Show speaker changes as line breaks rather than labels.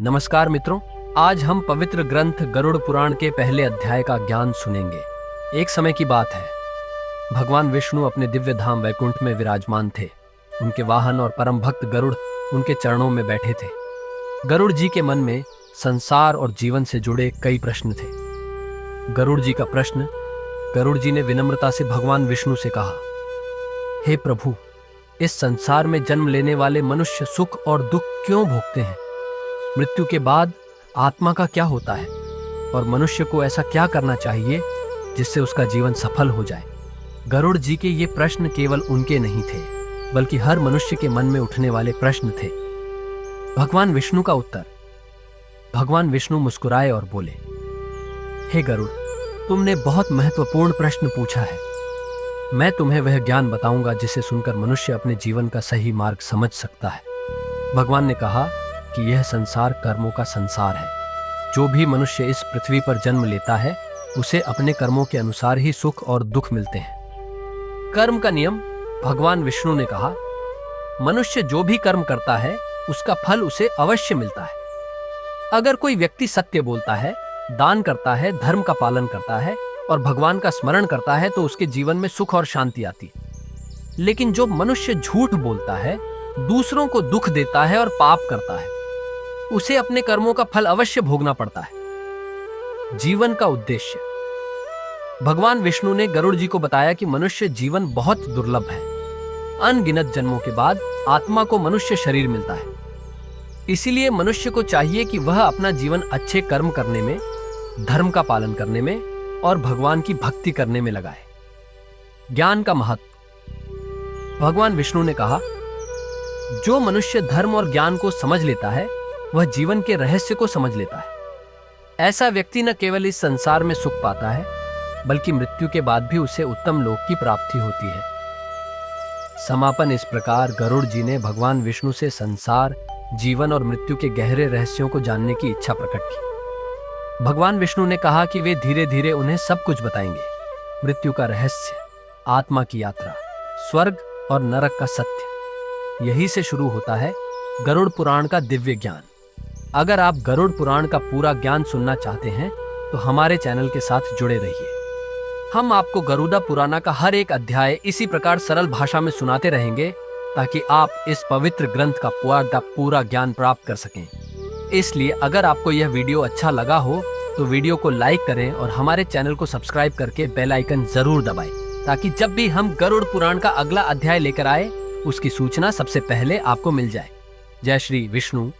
नमस्कार मित्रों, आज हम पवित्र ग्रंथ गरुड़ पुराण के पहले अध्याय का ज्ञान सुनेंगे। एक समय की बात है, भगवान विष्णु अपने दिव्य धाम वैकुंठ में विराजमान थे। उनके वाहन और परम भक्त गरुड़ उनके चरणों में बैठे थे। गरुड़ जी के मन में संसार और जीवन से जुड़े कई प्रश्न थे। गरुड़ जी का प्रश्न, गरुड़ जी ने विनम्रता से भगवान विष्णु से कहा, हे प्रभु, इस संसार में जन्म लेने वाले मनुष्य सुख और दुख क्यों भोगते हैं? मृत्यु के बाद आत्मा का क्या होता है और मनुष्य को ऐसा क्या करना चाहिए जिससे उसका जीवन सफल हो जाए? गरुड़ जी के ये प्रश्न केवल उनके नहीं थे, बल्कि हर मनुष्य के मन में उठने वाले प्रश्न थे। भगवान विष्णु का उत्तर। भगवान विष्णु मुस्कुराए और बोले, हे गरुड़, तुमने बहुत महत्वपूर्ण प्रश्न पूछा है। मैं तुम्हें वह ज्ञान बताऊंगा जिसे सुनकर मनुष्य अपने जीवन का सही मार्ग समझ सकता है। भगवान ने कहा कि यह संसार कर्मों का संसार है। जो भी मनुष्य इस पृथ्वी पर जन्म लेता है, उसे अपने कर्मों के अनुसार ही सुख और दुख मिलते हैं। कर्म का नियम। भगवान विष्णु ने कहा, मनुष्य जो भी कर्म करता है उसका फल उसे अवश्य मिलता है। अगर कोई व्यक्ति सत्य बोलता है, दान करता है, धर्म का पालन करता है और भगवान का स्मरण करता है तो उसके जीवन में सुख और शांति आती है। लेकिन जो मनुष्य झूठ बोलता है, दूसरों को दुख देता है और पाप करता है, उसे अपने कर्मों का फल अवश्य भोगना पड़ता है। जीवन का उद्देश्य। भगवान विष्णु ने गरुड़ जी को बताया कि मनुष्य जीवन बहुत दुर्लभ है। अनगिनत जन्मों के बाद आत्मा को मनुष्य शरीर मिलता है। इसीलिए मनुष्य को चाहिए कि वह अपना जीवन अच्छे कर्म करने में, धर्म का पालन करने में और भगवान की भक्ति करने में लगाए। ज्ञान का महत्व। भगवान विष्णु ने कहा, जो मनुष्य धर्म और ज्ञान को समझ लेता है, वह जीवन के रहस्य को समझ लेता है। ऐसा व्यक्ति न केवल इस संसार में सुख पाता है, बल्कि मृत्यु के बाद भी उसे उत्तम लोक की प्राप्ति होती है। समापन। इस प्रकार गरुड़ जी ने भगवान विष्णु से संसार, जीवन और मृत्यु के गहरे रहस्यों को जानने की इच्छा प्रकट की। भगवान विष्णु ने कहा कि वे धीरे धीरे उन्हें सब कुछ बताएंगे। मृत्यु का रहस्य, आत्मा की यात्रा, स्वर्ग और नरक का सत्य। यही से शुरू होता है गरुड़ पुराण का दिव्य ज्ञान। अगर आप गरुड़ पुराण का पूरा ज्ञान सुनना चाहते हैं तो हमारे चैनल के साथ जुड़े रहिए। हम आपको गरुड़ पुराण का हर एक अध्याय इसी प्रकार सरल भाषा में सुनाते रहेंगे ताकि आप इस पवित्र ग्रंथ का पूरा ज्ञान प्राप्त कर सकें। इसलिए अगर आपको यह वीडियो अच्छा लगा हो तो वीडियो को लाइक करें और हमारे चैनल को सब्सक्राइब करके बेल आइकन जरूर दबाएं, ताकि जब भी हम गरुड़ पुराण का अगला अध्याय लेकर आए उसकी सूचना सबसे पहले आपको मिल जाए। जय श्री विष्णु।